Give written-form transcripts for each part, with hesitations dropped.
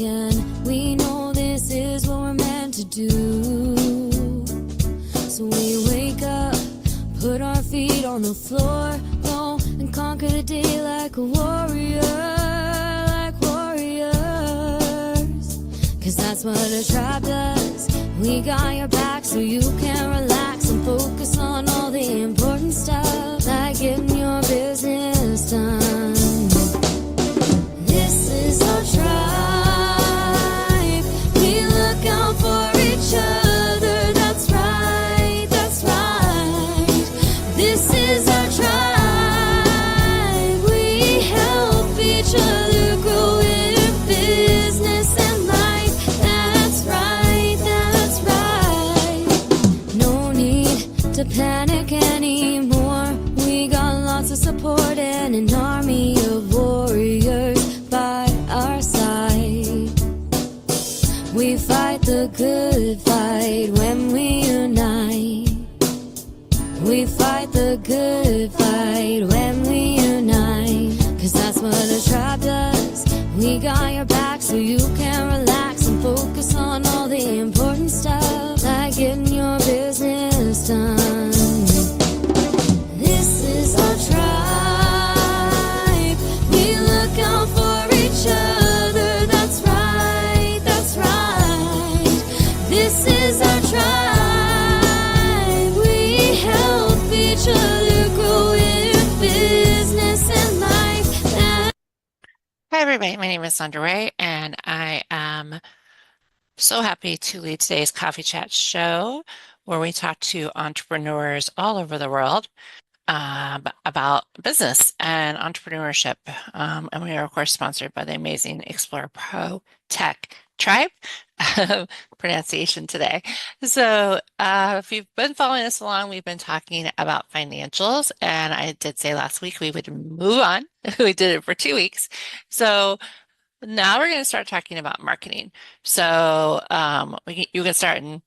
and we know this is what we're meant to do. So we wake up, put our feet on the floor, go and conquer the day like a warrior, like warriors. Cause that's what a tribe does. We got your back so you can relax and focus on all the important stuff, like getting your business done. This is our tribe. We look out for each other. That's right, that's right. This is our tribe. We help each other grow in business and life. That's right, that's right. No need to panic anymore. We got lots of support and an army of warriors by our side. We fight the good fight when we unite. We fight the good fight when we unite. Cause that's what a tribe does. We got your back so you can relax and focus on all the important stuff, like getting your business done. This is our tribe. We look out for each other. That's right, that's right. This is our tribe. We help each other grow in business and life. Hi, everybody. My name is Sondra Ray, and I am so happy to lead today's Coffee Chat show where we talk to entrepreneurs all over the world about business and entrepreneurship. And we are, of course, sponsored by the amazing Explore Pro Tech Tribe. Pronunciation today. So if you've been following us along, we've been talking about financials, and I did say last week we would move on. We did it for 2 weeks. So now we're going to start talking about marketing. So you can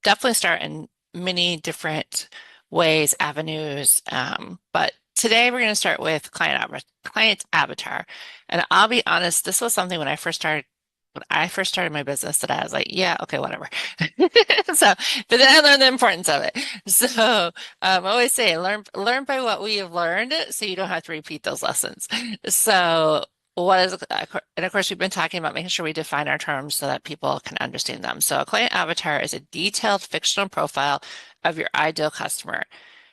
definitely start in many different ways, avenues. But today we're going to start with client avatar. And I'll be honest, this was something when I first started my business that I was like, yeah, okay, whatever. So, but then I learned the importance of it. So I always say, learn by what we have learned, so you don't have to repeat those lessons. So and of course, we've been talking about making sure we define our terms so that people can understand them. So a client avatar is a detailed fictional profile of your ideal customer.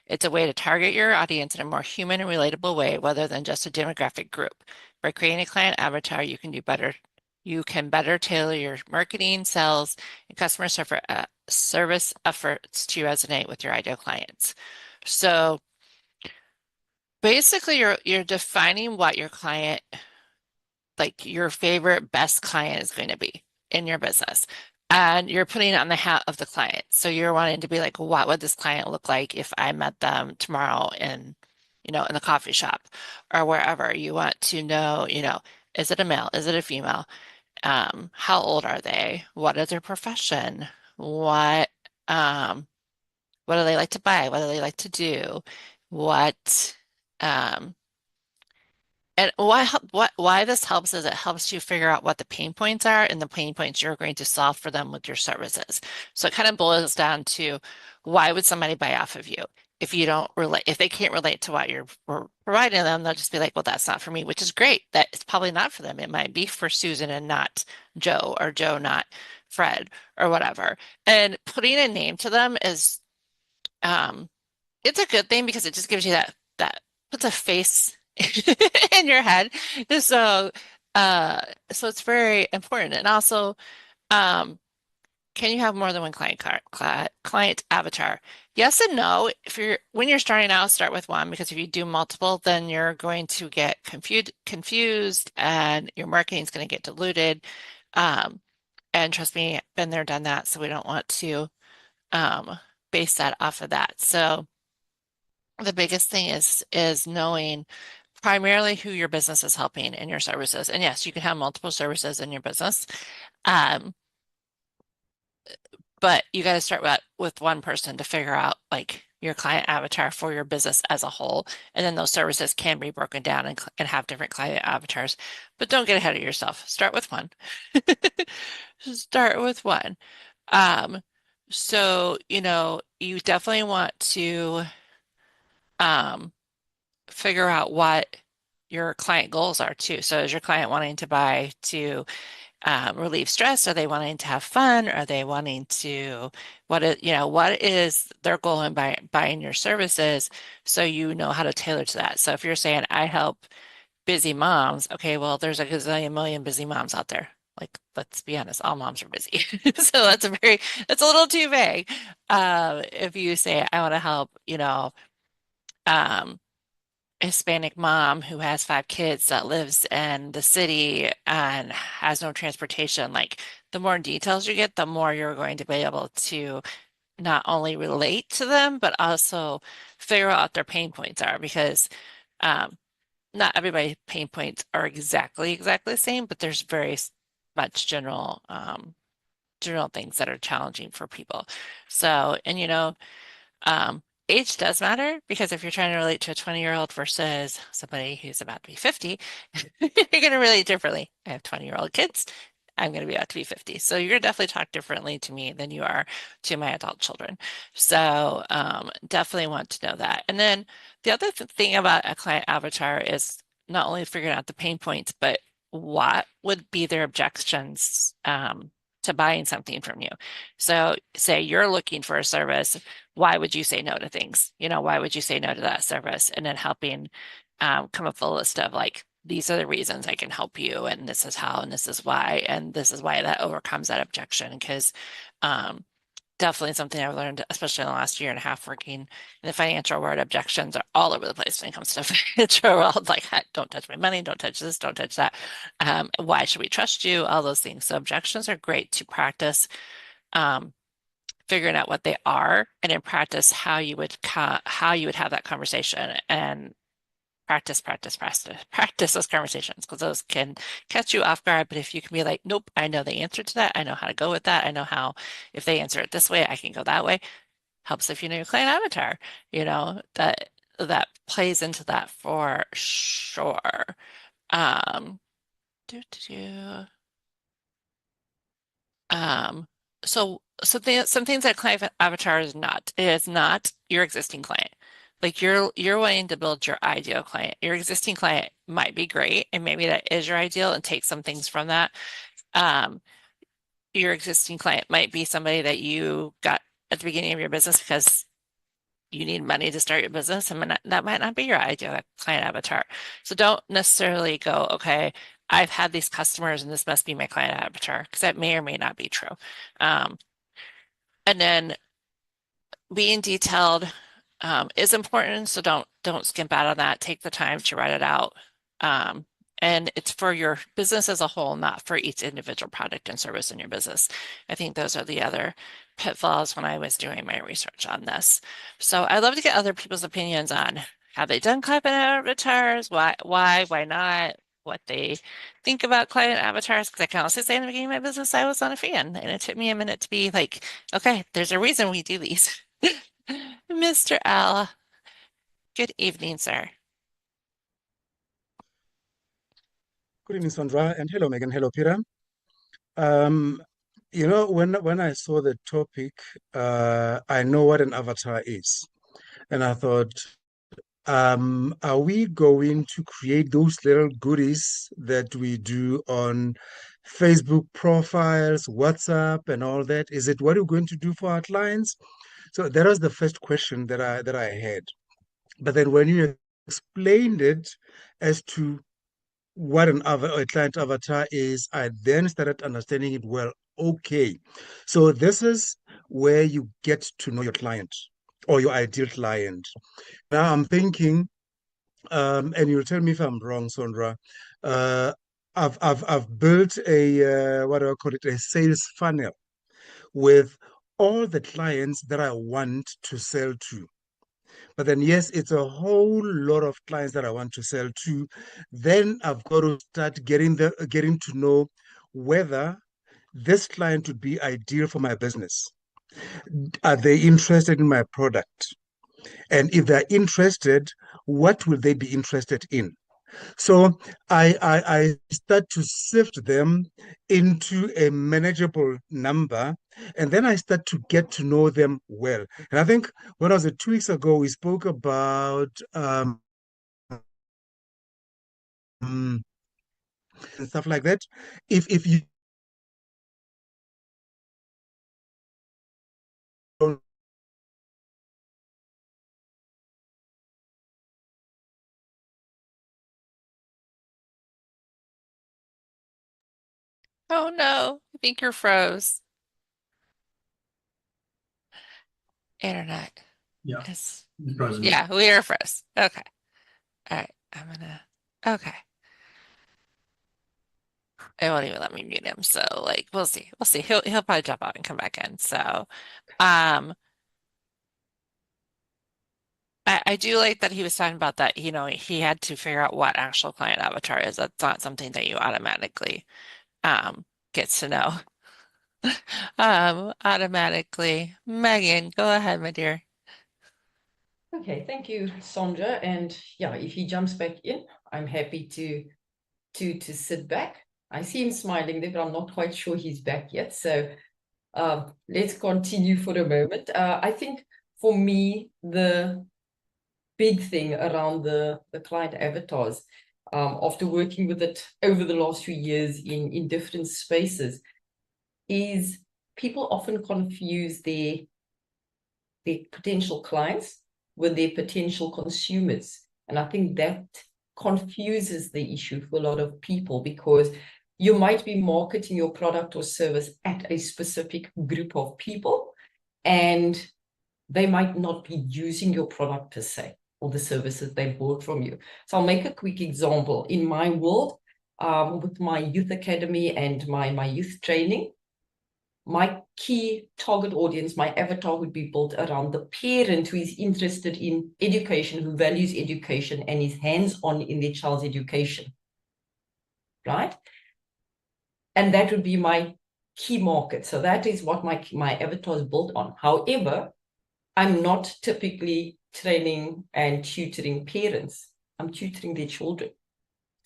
It's a way to target your audience in a more human and relatable way, rather than just a demographic group. By creating a client avatar, you can better tailor your marketing, sales, and customer service efforts to resonate with your ideal clients. So basically, you're defining what your client, like your favorite best client, is going to be in your business. And you're putting it on the hat of the client. So you're wanting to be like, what would this client look like if I met them tomorrow in the coffee shop or wherever? You want to know, is it a male? Is it a female? How old are they? What is their profession? What do they like to buy? What do they like to do? What um, and why this helps is it helps you figure out what the pain points are and the pain points you're going to solve for them with your services. So it kind of boils down to, why would somebody buy off of you? If they can't relate to what you're providing them, they'll just be like, well, that's not for me, which is great. That it's probably not for them. It might be for Susan and not Joe, or Joe not Fred, or whatever. And putting a name to them is, it's a good thing, because it just gives you that puts a face in your head. So, so it's very important. And also, um, can you have more than one client avatar? Yes and no. When you're starting out, start with one, because if you do multiple, then you're going to get confused, and your marketing is going to get diluted. And trust me, been there, done that. So we don't want to base that off of that. So the biggest thing is knowing primarily who your business is helping in your services. And yes, you can have multiple services in your business. But you got to start with one person to figure out, like, your client avatar for your business as a whole. And then those services can be broken down and have different client avatars. But don't get ahead of yourself. Start with one. Start with one. Um, so, you definitely want to um, figure out what your client goals are too. So is your client wanting to buy to relieve stress? Are they wanting to have fun? Are they wanting to, what is their goal in buying your services? So you know how to tailor to that. So if you're saying, I help busy moms, okay, well, there's a gazillion million busy moms out there. Like, let's be honest, all moms are busy. So that's a little too vague. If you say, I want to help, um, Hispanic mom who has 5 kids that lives in the city and has no transportation, like the more details you get, the more you're going to be able to not only relate to them, but also figure out what their pain points are because um, not everybody's pain points are exactly the same, but there's very much general things that are challenging for people. So, and age does matter because if you're trying to relate to a 20-year-old versus somebody who's about to be 50, you're going to relate differently. I have 20-year-old kids. I'm going to be about to be 50. So you're going to definitely talk differently to me than you are to my adult children. So definitely want to know that. And then the other thing about a client avatar is not only figuring out the pain points, but what would be their objections to buying something from you. So say you're looking for a service, why would you say no to things? Why would you say no to that service? And then helping come up with a list of like, these are the reasons I can help you, and this is how, and this is why, and this is why that overcomes that objection. Because definitely something I've learned, especially in the last year and a half working in the financial world, objections are all over the place when it comes to financial world. Like, don't touch my money, don't touch this, don't touch that. Why should we trust you? All those things. So objections are great to practice figuring out what they are, and in practice how you would have that conversation and practice those conversations because those can catch you off guard. But if you can be like, nope, I know the answer to that. I know how to go with that. I know how, if they answer it this way, I can go that way. Helps if you know your client avatar, that plays into that for sure. Um, do, do, do. Um, so some things that client avatar is not your existing client. Like you're wanting to build your ideal client. Your existing client might be great, and maybe that is your ideal, and take some things from that. Um, your existing client might be somebody that you got at the beginning of your business because you need money to start your business, and that might not be your ideal client avatar. So don't necessarily go, okay, I've had these customers and this must be my client avatar, because that may or may not be true. And then being detailed is important, so don't skimp out on that. Take the time to write it out. And it's for your business as a whole, not for each individual product and service in your business. I think those are the other pitfalls when I was doing my research on this. So I'd love to get other people's opinions on have they done client avatars, why not, what they think about client avatars. Because I can also say in the beginning of my business, I was not a fan, and it took me a minute to be like, okay, there's a reason we do these. Mr. L, good evening, sir. Good evening, Sondra, and hello, Megan. Hello, Peter. Um, when I saw the topic, I know what an avatar is, and I thought, are we going to create those little goodies that we do on Facebook profiles, WhatsApp, and all that? Is it what we're going to do for our clients? So that was the first question that I had. But then when you explained it as to what a client avatar is, I then started understanding it well. Okay, so this is where you get to know your client or your ideal client. Now I'm thinking, and you'll tell me if I'm wrong, Sondra. Uh, I've built a what do I call it? A sales funnel with all the clients that I want to sell to. But then, yes, it's a whole lot of clients that I want to sell to. Then I've got to start getting to know whether this client would be ideal for my business. Are they interested in my product? And if they're interested, what will they be interested in? So I start to sift them into a manageable number, and then I start to get to know them well. And I think when I was 2 weeks ago, we spoke about and stuff like that. If you don't, Oh no, I think you're froze. Internet Yeah, is, frozen. yeah, we are froze. Okay. All right. Okay. It won't even let me mute him. So like, we'll see. We'll see. He'll probably drop out and come back in. So, um, I do like that he was talking about that, he had to figure out what actual client avatar is. That's not something that you automatically gets to know. Automatically. Megan, go ahead, my dear. Okay, thank you, Sondra. And yeah, if he jumps back in, I'm happy to sit back. I see him smiling there, but I'm not quite sure he's back yet. So let's continue for a moment. I think for me, the big thing around the client avatars, after working with it over the last few years in different spaces, is people often confuse their potential clients with their potential consumers. And I think that confuses the issue for a lot of people, because you might be marketing your product or service at a specific group of people, and they might not be using your product per se, or the services they bought from you. So I'll make a quick example. In my world, with my youth academy and my youth training, my key target audience, my avatar, would be built around the parent who is interested in education, who values education, and is hands-on in their child's education, right? And that would be my key market. So that is what my avatar is built on. However, I'm not typically training and tutoring parents. I'm tutoring their children.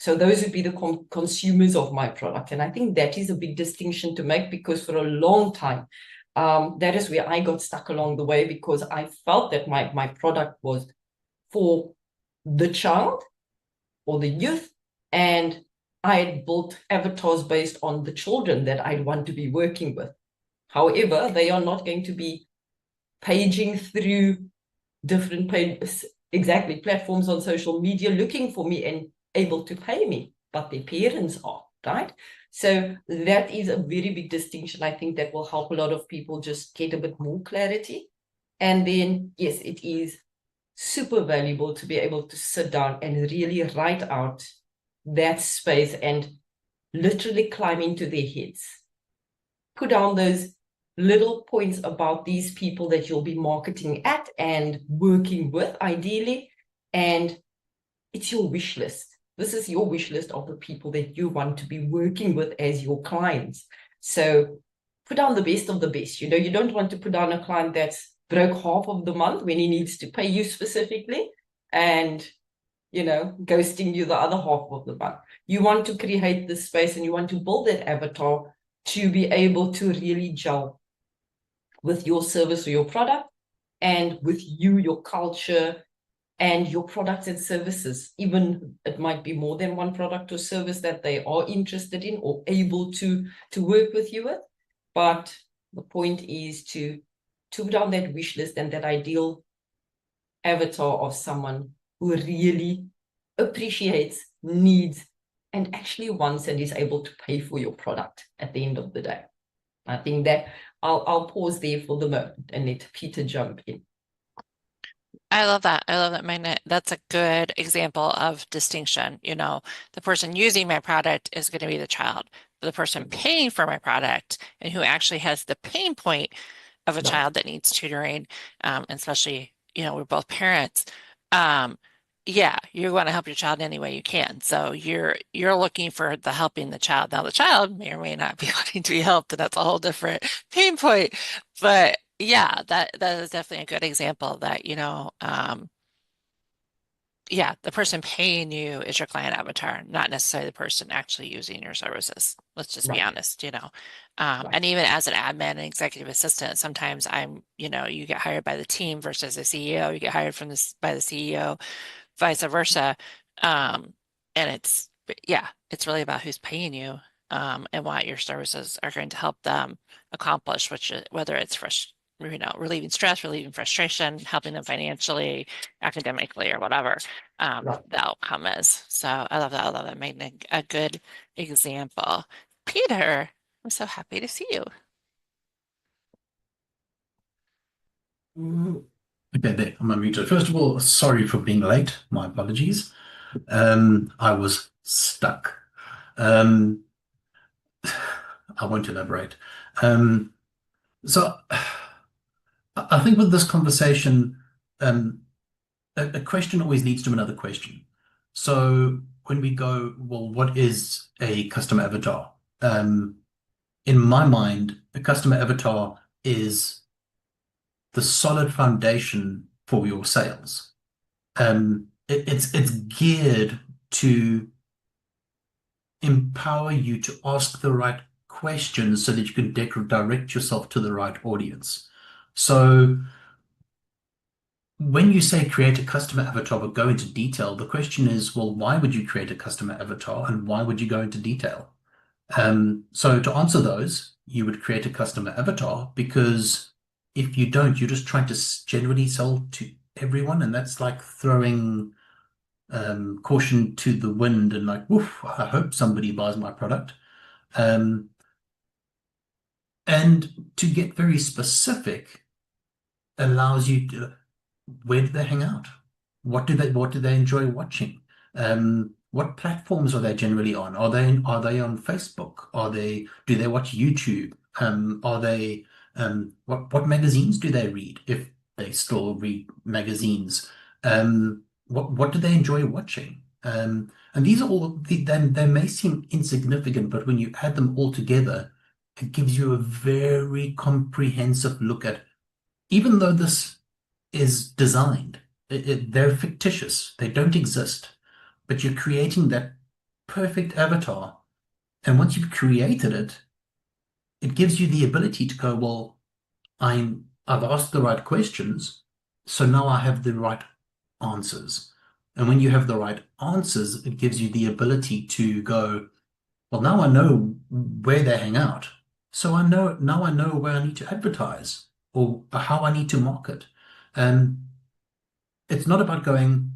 So those would be the consumers of my product. And I think that is a big distinction to make, because for a long time, that is where I got stuck along the way, because I felt that my product was for the child or the youth, and I had built avatars based on the children that I'd want to be working with. However, they are not going to be paging through different platforms on social media looking for me and able to pay me, but their parents are, right? So that is a very big distinction. I think that will help a lot of people just get a bit more clarity. And then, yes, it is super valuable to be able to sit down and really write out that space and literally climb into their heads. Put down those little points about these people that you'll be marketing at and working with, ideally, and it's your wish list. This is your wish list of the people that you want to be working with as your clients. So put down the best of the best. You don't want to put down a client that's broke half of the month when he needs to pay you specifically, and ghosting you the other half of the month. You want to create this space, and you want to build that avatar to be able to really gel with your service or your product, and with you, your culture, and your products and services. Even it might be more than one product or service that they are interested in or able to work with you with. But the point is to put down that wish list and that ideal avatar of someone who really appreciates, needs, and actually wants and is able to pay for your product at the end of the day. I think that I'll pause there for the moment and let Peter jump in. I love that. I love that, Magnet. That's a good example of distinction. The person using my product is going to be the child. The person paying for my product and who actually has the pain point of a child that needs tutoring, and especially, we're both parents. Yeah, you want to help your child any way you can. So you're looking for the helping the child. Now the child may or may not be wanting to be helped, and that's a whole different pain point. But yeah, that is definitely a good example that, yeah, the person paying you is your client avatar, not necessarily the person actually using your services. Let's just be Right, honest. right. And even as an admin and executive assistant, sometimes you get hired by the team versus the CEO, you get hired by the CEO, vice versa. Um, and it's really about who's paying you, and what your services are going to help them accomplish, whether it's relieving stress, relieving frustration, helping them financially, academically, or whatever Right. the outcome is. So I love that. I love that. Made a good example. Peter, I'm so happy to see you. Okay, there, I'm unmuted. First of all, sorry for being late. My apologies. I was stuck. Um, I won't elaborate. So I think with this conversation, a question always leads to another question. So when we go, well, what is a customer avatar? In my mind, a customer avatar is the solid foundation for your sales. It's geared to empower you to ask the right questions so that you can direct yourself to the right audience. So when you say create a customer avatar but go into detail, the question is, well, why would you create a customer avatar and why would you go into detail? So to answer those, you would create a customer avatar because if you don't, you're just trying to generally sell to everyone, and that's like throwing caution to the wind and like, woof, I hope somebody buys my product. And to get very specific allows you to, where do they hang out? What do they enjoy watching? What platforms are they generally on? Are they on Facebook? Do they watch YouTube? What magazines do they read if they still read magazines? What do they enjoy watching? And these are all they may seem insignificant, but when you add them all together, it gives you a very comprehensive look at, even though this is designed, they're fictitious, they don't exist, but you're creating that perfect avatar. And once you've created it, it gives you the ability to go, well, I've asked the right questions, so now I have the right answers. And when you have the right answers, it gives you the ability to go, well, now I know where they hang out. So I know where I need to advertise or how I need to market. It's not about going,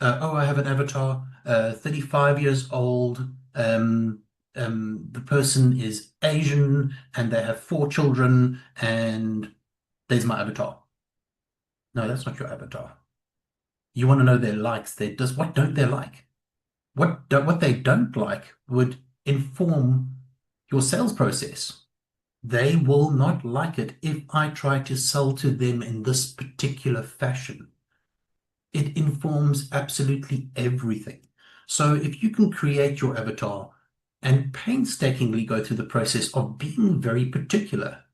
oh, I have an avatar, 35 years old, the person is Asian and they have 4 children, and there's my avatar. No, that's not your avatar. You want to know their likes, what don't they like? What they don't like would inform your sales process. They will not like it if I try to sell to them in this particular fashion. It informs absolutely everything. So if you can create your avatar and painstakingly go through the process of being very particular,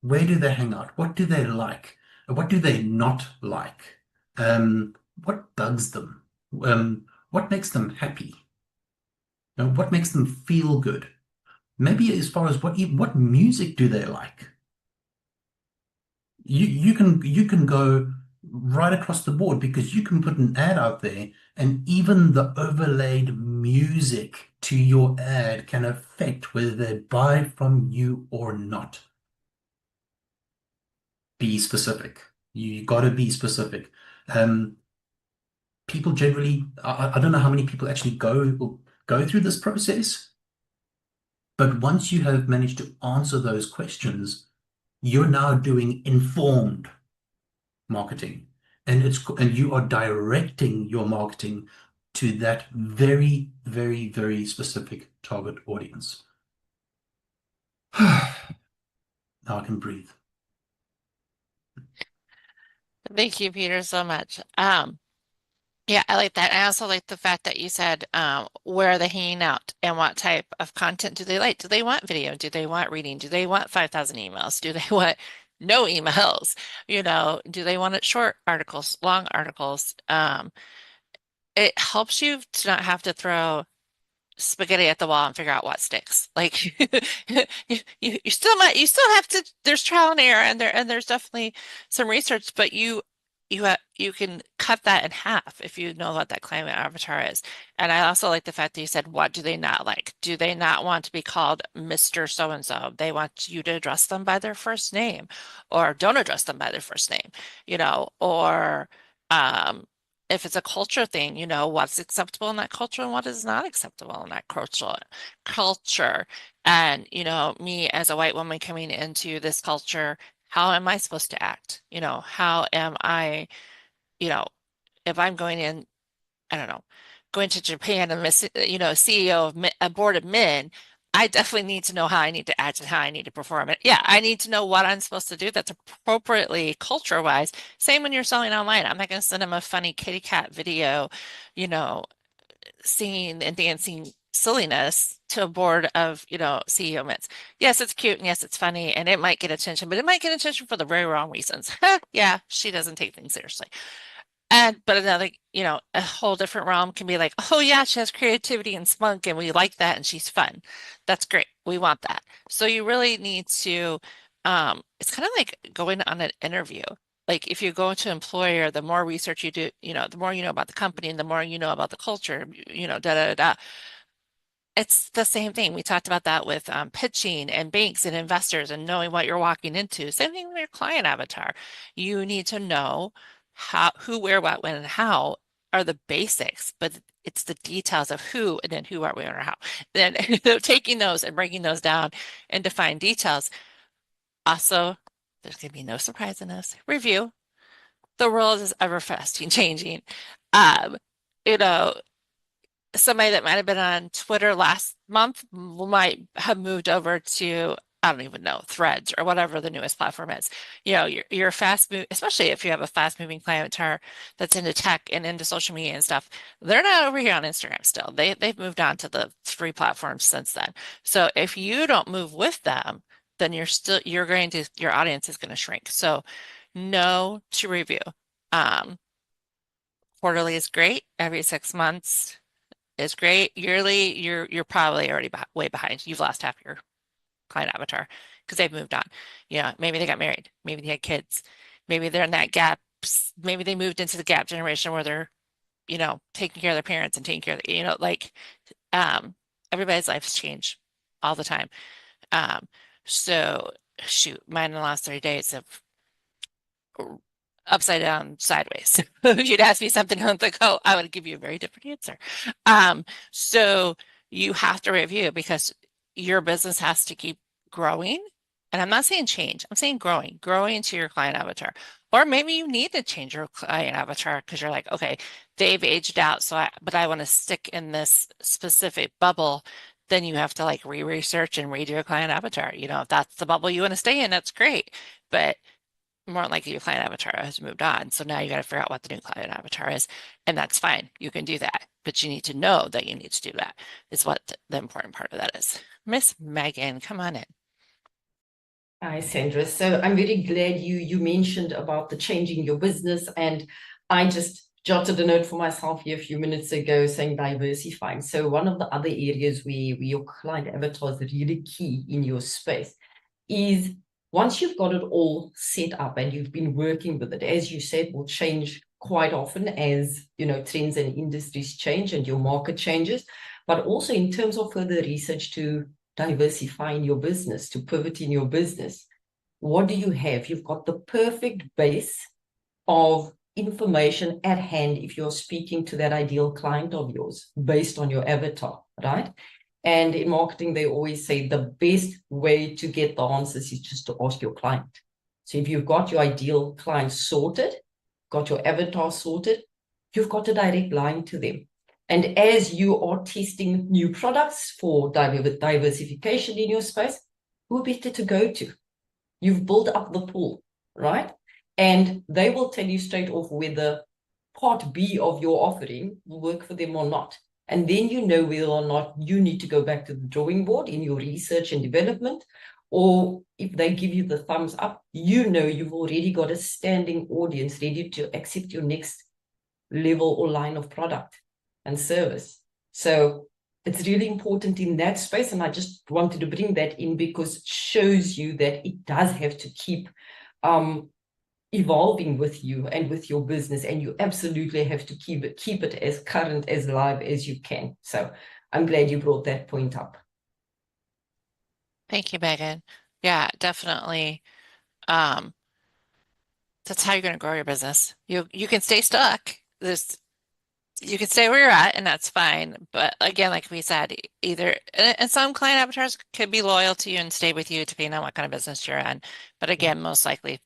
where do they hang out? What do they like? What do they not like? What bugs them? What makes them happy? What makes them feel good? Maybe as far as what music do they like? You can go right across the board because you can put an ad out there, and even the overlaid music to your ad can affect whether they buy from you or not. Be specific. You got to be specific. People generally, I don't know how many people actually go through this process, but once you have managed to answer those questions, you're now doing informed marketing, and you are directing your marketing to that very, very, very specific target audience. Now I can breathe. Thank you, Peter, so much. Yeah, I like that. I also like the fact that you said, where are they hanging out and what type of content do they like? Do they want video? Do they want reading? Do they want 5,000 emails? Do they want no emails, do they want it short articles, long articles? It helps you to not have to throw spaghetti at the wall and figure out what sticks. Like you still have to, there's trial and error, and there's definitely some research, but you can cut that in half if you know what that climate avatar is. And I also like the fact that you said, what do they not like? Do they not want to be called Mr. So-and-so? They want you to address them by their first name, or don't address them by their first name, or if it's a culture thing, what's acceptable in that culture and what is not acceptable in that culture. And, me as a white woman coming into this culture, how am I supposed to act? How am I, if I'm going in, I don't know, going to Japan and, CEO of a board of men, I definitely need to know how I need to act and how I need to perform it. Yeah, I need to know what I'm supposed to do that's appropriately culture-wise. Same when you're selling online. I'm not going to send them a funny kitty cat video, singing and dancing silliness to a board of, CEO men. Yes, it's cute and yes, it's funny and it might get attention, but it might get attention for the very wrong reasons. Yeah, she doesn't take things seriously. But another, a whole different realm can be like, oh yeah, she has creativity and spunk and we like that and she's fun. That's great. We want that. So you really need to, it's kind of like going on an interview. Like if you go to an employer, the more research you do, the more you know about the company and the more you know about the culture, da da da. It's the same thing. We talked about that with pitching and banks and investors and knowing what you're walking into. Same thing with your client avatar. You need to know how, who, where, what, when, and how are the basics, but it's the details of who and then who, what, where, or how. Then taking those and breaking those down and define details. Also, there's going to be no surprise in this. Review. The world is ever fast and changing. You know, somebody that might have been on Twitter last month might have moved over to, I don't even know, Threads or whatever the newest platform is. You're fast move, especially if you have a fast moving client that's into tech and into social media and stuff. They're not over here on Instagram still. They've moved on to the free platforms since then. So if you don't move with them, then your audience is going to shrink. So know to review. Quarterly is great. Every 6 months is great. Yearly, you're probably already way behind. You've lost half your client avatar because they've moved on. Maybe they got married. Maybe they had kids. Maybe they're in that gap. Maybe they moved into the gap generation where they're, taking care of their parents and taking care of, everybody's lives change all the time. So shoot, mine in the last 30 days have upside down, sideways. If you'd ask me something on the go, I would give you a very different answer. So you have to review because your business has to keep growing. And I'm not saying change, I'm saying growing to your client avatar. Or maybe you need to change your client avatar because you're like, okay, they've aged out, but I want to stick in this specific bubble. Then you have to like research and redo your client avatar. If that's the bubble you want to stay in, that's great. But more likely your client avatar has moved on. So now you got to figure out what the new client avatar is. And that's fine. You can do that. But you need to know that you need to do that is what the important part of that is. Miss Megan, come on in. Hi, Sandra. So I'm very glad you mentioned about the changing your business. And I just jotted a note for myself here a few minutes ago saying diversifying. So one of the other areas where your client avatar is really key in your space is once you've got it all set up and you've been working with it, as you said, will change quite often as trends and industries change and your market changes, but also in terms of further research to diversifying your business, to pivot in your business. What do you have? You've got the perfect base of information at hand if you're speaking to that ideal client of yours based on your avatar, right? And in marketing, they always say the best way to get the answers is just to ask your client. So if you've got your ideal client sorted, got your avatar sorted, you've got a direct line to them. And as you are testing new products for diversification in your space, who better to go to? You've built up the pool, right? And they will tell you straight off whether part B of your offering will work for them or not. And then you know whether or not you need to go back to the drawing board in your research and development, or if they give you the thumbs up, you know you've already got a standing audience ready to accept your next level or line of product and service. So it's really important in that space, and I just wanted to bring that in because it shows you that it does have to keep evolving with you and with your business, and you absolutely have to keep it as current, as live as you can. So I'm glad you brought that point up. Thank you, Megan. Yeah, definitely. That's how you're going to grow your business. You can stay stuck. You can stay where you're at, and that's fine. But again, like we said, and some client avatars could be loyal to you and stay with you depending on what kind of business you're in. But again, most likely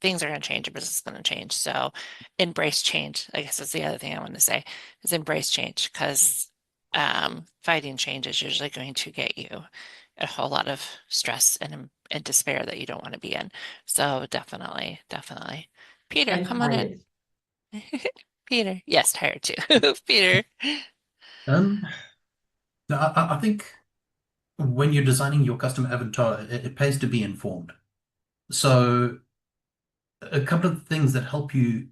things are going to change. Your business is going to change. So embrace change. I guess that's the other thing I want to say is embrace change, because fighting change is usually going to get you a whole lot of stress and despair that you don't want to be in. So definitely. Peter, And come on in. Peter. Yes, tired too. Peter. I think when you're designing your custom avatar, it pays to be informed. So a couple of things that help you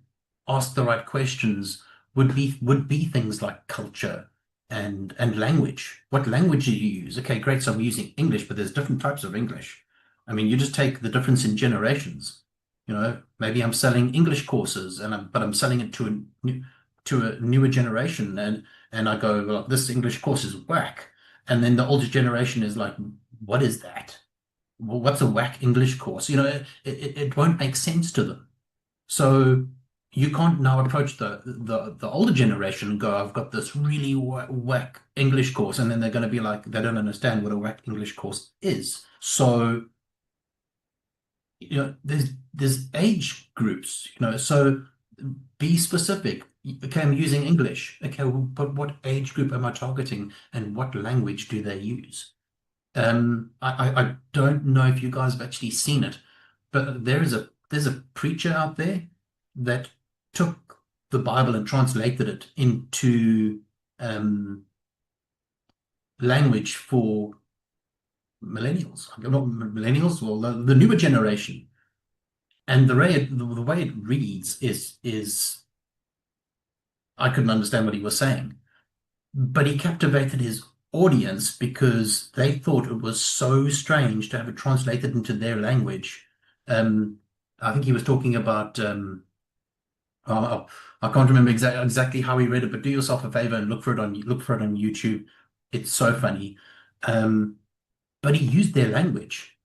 ask the right questions would be things like culture and language. What language do you use? Okay, great. So I'm using English, but there's different types of English. I mean, you just take the difference in generations. You know, maybe I'm selling English courses, but I'm selling it to a newer generation, and I go, well, this English course is whack, and then the older generation is like, what is that? Well, what's a whack English course? You know, it won't make sense to them. So you can't now approach the older generation and go, I've got this really whack English course, and then they're going to be like, they don't understand what a whack English course is. So, you know, there's age groups, you know, so be specific. Okay, I'm using English. Okay, well, but what age group am I targeting, and what language do they use? I don't know if you guys have actually seen it, but there's a preacher out there that took the Bible and translated it into language for millennials. Not millennials, well, the newer generation. And the way it reads is I couldn't understand what he was saying, but he captivated his audience because they thought it was so strange to have it translated into their language. I think he was talking about I can't remember exactly how he read it, but do yourself a favor and look for it on YouTube. It's so funny. But he used their language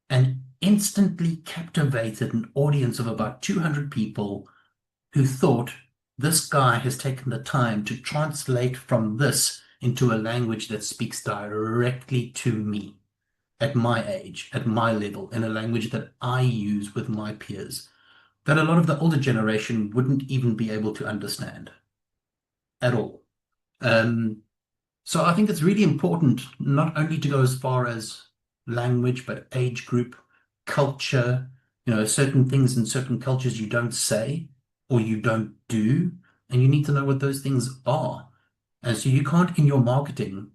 and instantly captivated an audience of about 200 people who thought, this guy has taken the time to translate from this into a language that speaks directly to me at my age, at my level, in a language that I use with my peers, that a lot of the older generation wouldn't even be able to understand at all. So I think it's really important not only to go as far as language, but age group, culture. You know, certain things in certain cultures you don't say or you don't do, and you need to know what those things are. And so you can't, in your marketing,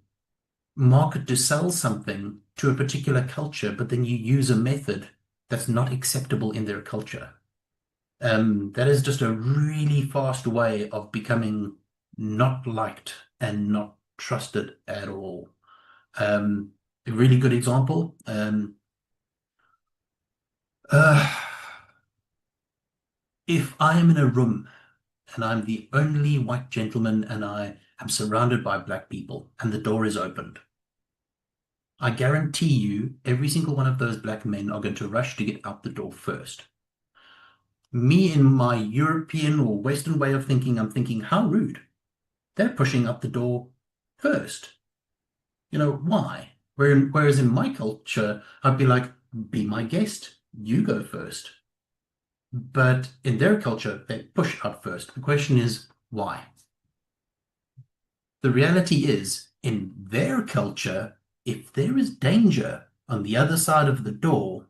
market to sell something to a particular culture, but then you use a method that's not acceptable in their culture. That is just a really fast way of becoming not liked and not trusted at all. A really good example. If I am in a room and I'm the only white gentleman and I am surrounded by black people and the door is opened, I guarantee you every single one of those black men are going to rush to get out the door first. Me, in my European or Western way of thinking, I'm thinking, how rude. They're pushing up the door first. You know, why? Whereas in my culture, I'd be like, be my guest, you go first. But in their culture, they push up first. The question is, why? The reality is, in their culture, if there is danger on the other side of the door,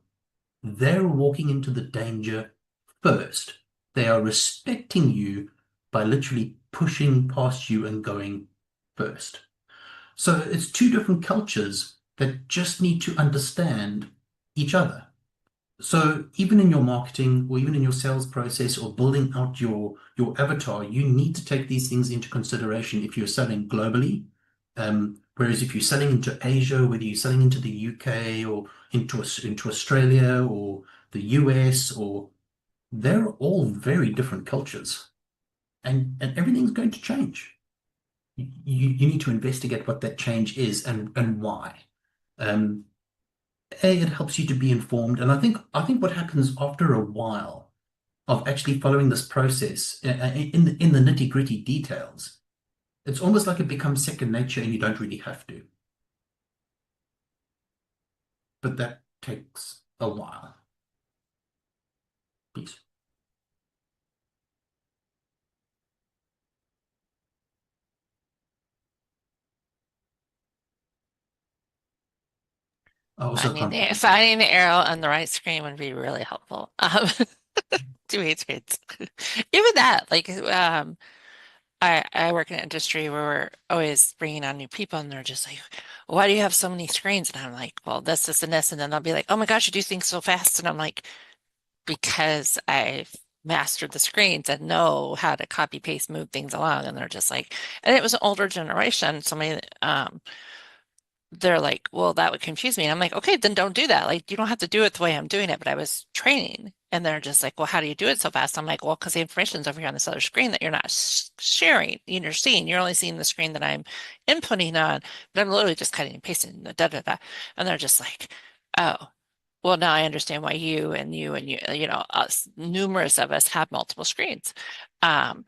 they're walking into the danger first. They are respecting you by literally pushing past you and going first. So it's two different cultures, that just need to understand each other. So even in your marketing or even in your sales process or building out your avatar, you need to take these things into consideration if you're selling globally. Whereas if you're selling into Asia, whether you're selling into the UK or into Australia or the US, or they're all very different cultures, and everything's going to change. You need to investigate what that change is and why. It helps you to be informed, and I think what happens after a while of actually following this process in the nitty-gritty details, it's almost like it becomes second nature, and you don't really have to. But that takes a while. Peace. I also can't. Finding the arrow on the right screen would be really helpful. Doing screens. Even that, like, I work in an industry where we're always bringing on new people, and they're just like, "Why do you have so many screens?" And I'm like, "Well, this, and this," and then they'll be like, "Oh my gosh, you do things so fast," and I'm like, "Because I've mastered the screens and know how to copy paste, move things along," and they're just like, and it was an older generation, somebody they're like, "Well, that would confuse me." And I'm like, "Okay, then don't do that. Like, you don't have to do it the way I'm doing it." But I was training, and they're just like, "Well, how do you do it so fast?" I'm like, "Well, because the information's over here on this other screen that you're not sharing. You're seeing. You're only seeing the screen that I'm inputting on, but I'm literally just cutting and pasting the da da da." And they're just like, "Oh, well, now I understand why you and you and you know, us, numerous of us have multiple screens." Um,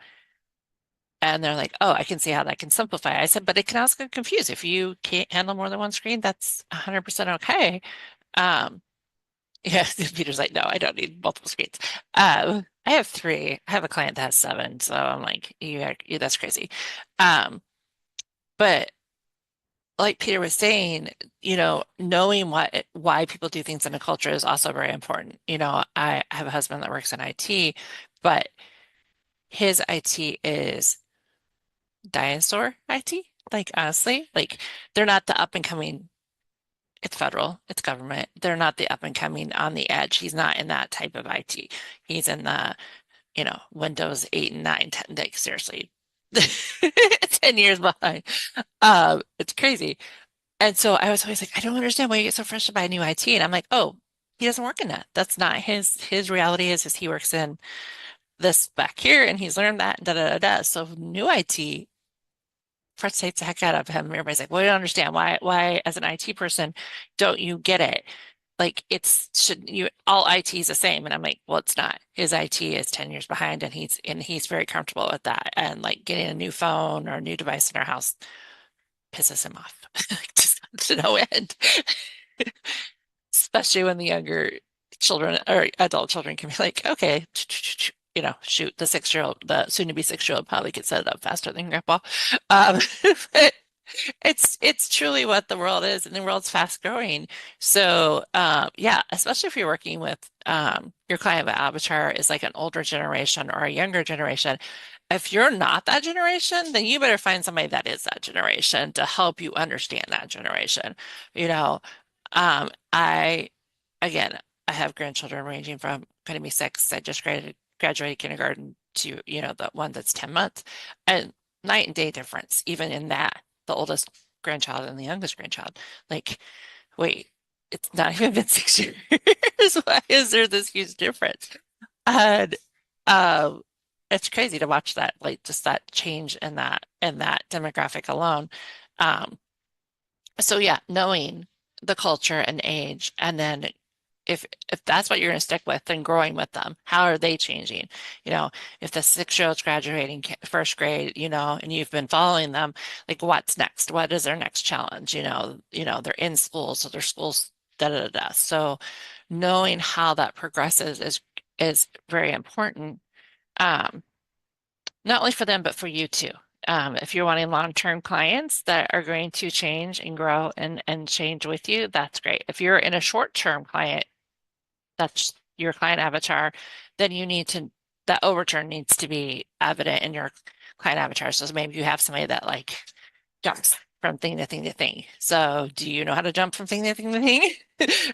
and they're like, "Oh, I can see how that can simplify." I said, "But it can also confuse. If you can't handle more than one screen, that's 100% okay." Um, yeah, Peter's like, "No, I don't need multiple screens." I have 3. I have a client that has 7, so I'm like, that's crazy." But like Peter was saying, knowing why people do things in a culture is also very important. I have a husband that works in IT, but his IT is dinosaur IT. Like, honestly, like, they're not the up and coming. It's federal, it's government. They're not the up and coming on the edge. He's not in that type of IT. He's in the, Windows 8 and 9, 10, like, seriously, 10 years behind. It's crazy. And so I was always like, "I don't understand why you get so frustrated by new IT." And I'm like, "Oh, he doesn't work in that. That's not his reality is he works in this back here, and he's learned that, da da da da." So new IT frustrates the heck out of him. Everybody's like, "Well, you don't understand why as an IT person don't you get it? Like, all IT is the same." And I'm like, "Well, it's not. His IT is 10 years behind, and he's very comfortable with that. And like getting a new phone or a new device in our house pisses him off just to no end." Especially when the younger children or adult children can be like, "Okay, shoot, the 6-year-old, the soon-to-be 6-year-old probably could set it up faster than grandpa." Um, but it's truly what the world is, and the world's fast growing. So yeah, especially if you're working with your client avatar is like an older generation or a younger generation. If you're not that generation, then you better find somebody that is that generation to help you understand that generation. You know, I again, I have grandchildren ranging from going to be 6. I just graduated kindergarten to, the one that's 10 months, and night and day difference, even in that, the oldest grandchild and the youngest grandchild. Like, wait, it's not even been 6 years. Why is there this huge difference? And um, it's crazy to watch that, like, just that change in that demographic alone. Um, so yeah, knowing the culture and age, and then if that's what you're going to stick with, then growing with them. How are they changing? If the 6-year-old's graduating first grade, and you've been following them, like, what's next? What is their next challenge? They're in school, so their school's da da da da. So knowing how that progresses is very important. Not only for them, but for you too. If you're wanting long-term clients that are going to change and grow and change with you, that's great. If you're in a short-term client, that's your client avatar, then that overturn needs to be evident in your client avatar. So maybe you have somebody that like jumps from thing to thing to thing. So do you know how to jump from thing to thing to thing?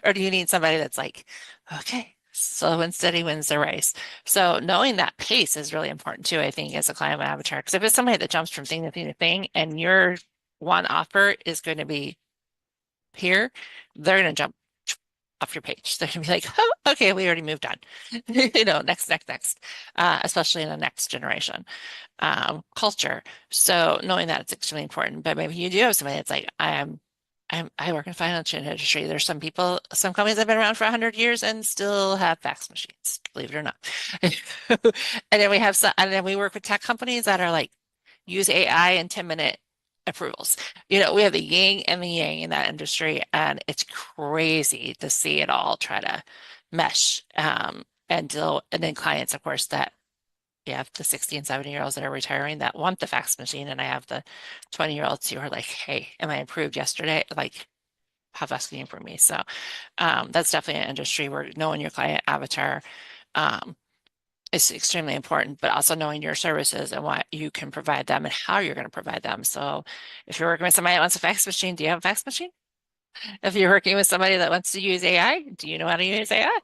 Or do you need somebody that's like, okay, slow and steady wins the race? So knowing that pace is really important too, I think, as a client avatar. Because if it's somebody that jumps from thing to thing to thing and your one offer is going to be here, they're going to jump off your page. They're going to be like, oh, okay, we already moved on. Next, especially in the next generation culture. So knowing that it's extremely important. But maybe you do have somebody that's like, I work in the financial industry. There's some companies that have been around for 100 years and still have fax machines, believe it or not. And then we work with tech companies that are like, use AI in 10-minute approvals. We have the yin and the yang in that industry, and it's crazy to see it all try to mesh. And then clients, of course, that you have the 60 and 70-year-olds that are retiring that want the fax machine, and I have the 20-year-olds who are like, hey, am I improved yesterday? Like, how fast can you improve me? So that's definitely an industry where knowing your client avatar is extremely important, but also knowing your services and what you can provide them and how you're going to provide them. So if you're working with somebody that wants a fax machine, do you have a fax machine? If you're working with somebody that wants to use AI, do you know how to use AI?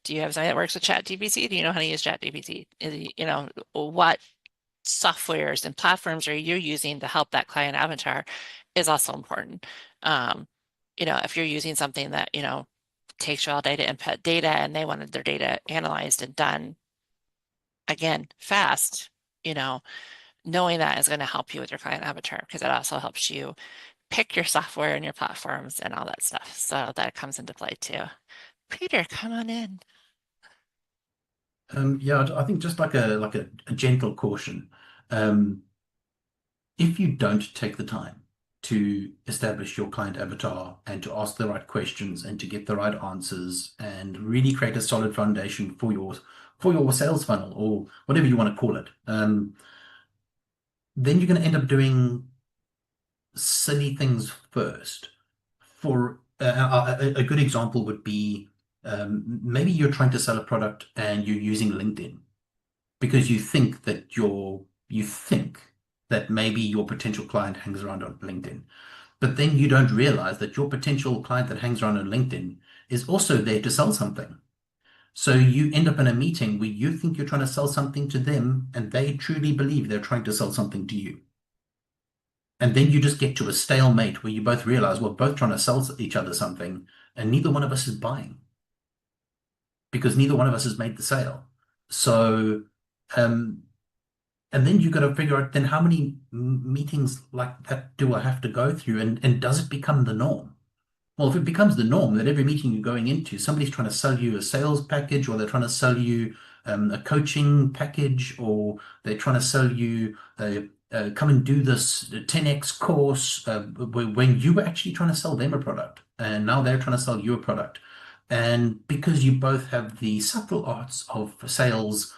Do you have somebody that works with ChatGPT? Do you know how to use ChatGPT? What softwares and platforms are you using to help that client avatar is also important. If you're using something that, takes raw data, input data, and they wanted their data analyzed and done, again, fast, knowing that is going to help you with your client avatar, because it also helps you pick your software and your platforms and all that stuff. So that comes into play too. Peter, come on in. Yeah, I think just like a gentle caution. If you don't take the time to establish your client avatar and to ask the right questions and to get the right answers and really create a solid foundation for your sales funnel or whatever you want to call it, then you're going to end up doing silly things first. For a good example would be maybe you're trying to sell a product and you're using LinkedIn because you think that maybe your potential client hangs around on LinkedIn. But then you don't realize that your potential client that hangs around on LinkedIn is also there to sell something. So you end up in a meeting where you think you're trying to sell something to them and they truly believe they're trying to sell something to you. And then you just get to a stalemate where you both realize we're both trying to sell each other something and neither one of us is buying because neither one of us has made the sale. So, and then you got to figure out then how many meetings like that do I have to go through and does it become the norm? Well, if it becomes the norm that every meeting you're going into, somebody's trying to sell you a sales package or they're trying to sell you a coaching package or they're trying to sell you come and do this 10x course when you were actually trying to sell them a product and now they're trying to sell you a product. And because you both have the subtle arts of sales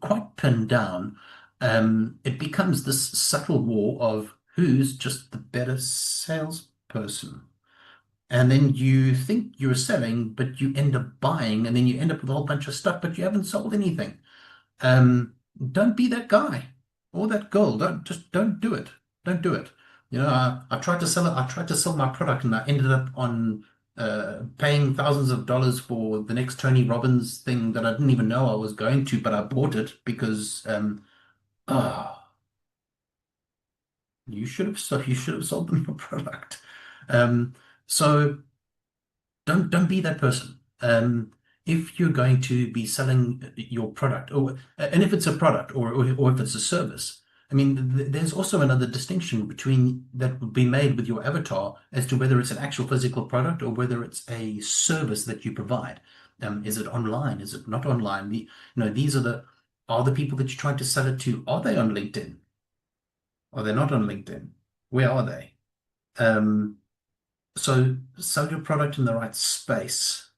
quite pinned down, it becomes this subtle war of who's just the better salesperson. And then you think you're selling, but you end up buying, and then you end up with a whole bunch of stuff, but you haven't sold anything. Don't be that guy or that girl. Don't do it. Don't do it. I tried to sell it. I tried to sell my product, and I ended up on paying thousands of dollars for the next Tony Robbins thing that I didn't even know I was going to, but I bought it because you should have sold them your product. So don't be that person. If you're going to be selling your product, and if it's a product or if it's a service, I mean, there's also another distinction between that would be made with your avatar as to whether it's an actual physical product or whether it's a service that you provide. Is it online? Is it not online? These are the people that you're trying to sell it to. Are they on LinkedIn? Are they not on LinkedIn? Where are they? So sell your product in the right space.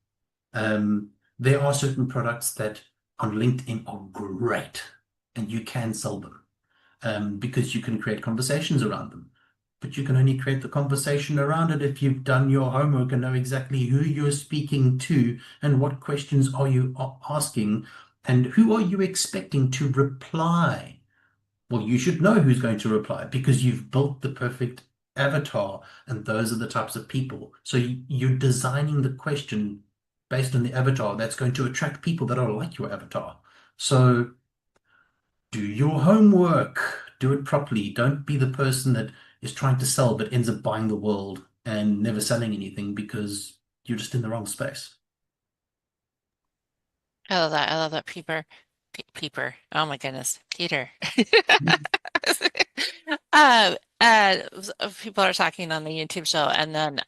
There are certain products that on LinkedIn are great and you can sell them because you can create conversations around them. But you can only create the conversation around it if you've done your homework and know exactly who you're speaking to and what questions are you asking and who are you expecting to reply. Well, you should know who's going to reply because you've built the perfect avatar, and those are the types of people. So you're designing the question based on the avatar that's going to attract people that are like your avatar. So do your homework, do it properly. Don't be the person that is trying to sell but ends up buying the world and never selling anything because you're just in the wrong space. I love that. I love that, Peeper. Peeper. Oh my goodness, Peter. People are talking on the YouTube show, and then,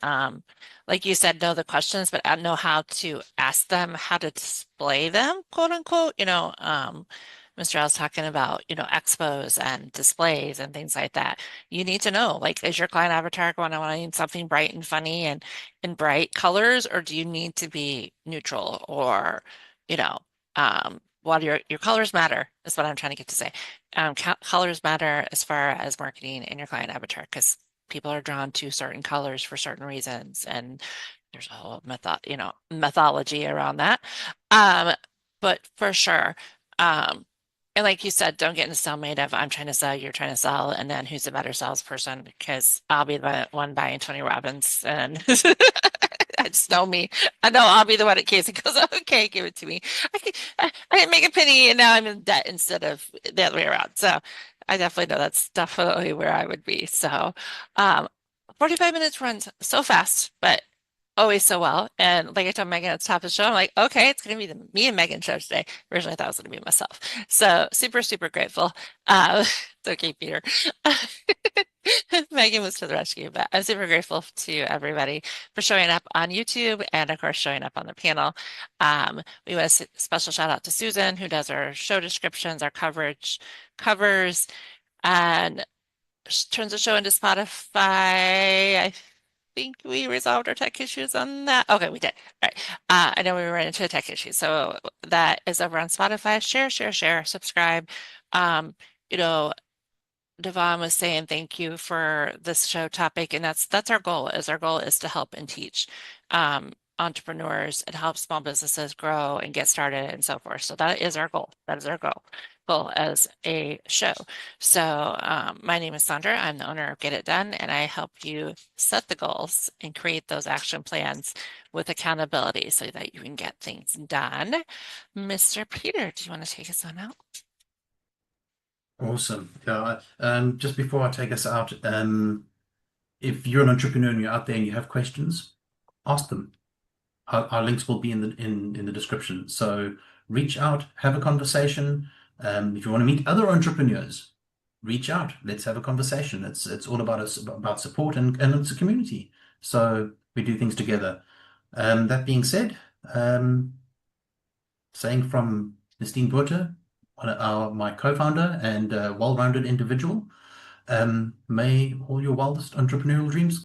like you said, know the questions, but know how to ask them, how to display them, quote unquote. Mr. L's talking about, expos and displays and things like that. You need to know, like, is your client avatar going to want something bright and funny and in bright colors, or do you need to be neutral, or, you know, what your colors matter is what I'm trying to get to say. Colors matter as far as marketing in your client avatar, because people are drawn to certain colors for certain reasons, and there's a whole mythology around that. But for sure, and like you said, don't get in a stalemate of I'm trying to sell, you're trying to sell, and then who's the better salesperson? Because I'll be the one buying Tony Robbins, and I just know me. I know I'll be the one at case and goes, okay, give it to me. I didn't make a penny, and now I'm in debt instead of the other way around. So I definitely know that's definitely where I would be. So 45 minutes runs so fast, but always so well. And like I told Megan at the top of the show, I'm like, okay, it's going to be the me and Megan show today. Originally, I thought it was going to be myself. So super, super grateful. It's okay, Peter. Megan was to the rescue, but I'm super grateful to everybody for showing up on YouTube and, of course, showing up on the panel. We want a special shout out to Susan, who does our show descriptions, our covers, and turns the show into Spotify. I think we resolved our tech issues on that. Okay, we did. All right. I know we ran into a tech issue. So that is over on Spotify. Share, subscribe. Devon was saying thank you for this show topic, and that's our goal. Our goal is to help and teach entrepreneurs and help small businesses grow and get started and so forth. So that is our goal. That is our goal as a show. So my name is Sondra. I'm the owner of Get It Done, and I help you set the goals and create those action plans with accountability so that you can get things done. Mr. Peter, do you want to take us on out? Awesome. Yeah. Just before I take us out, if you're an entrepreneur and you're out there and you have questions, ask them. Our links will be in the description. So reach out, have a conversation. If you want to meet other entrepreneurs, reach out. Let's have a conversation. It's all about support, and it's a community. So we do things together. That being said, saying from Christine Buerter, my co-founder and well-rounded individual, may all your wildest entrepreneurial dreams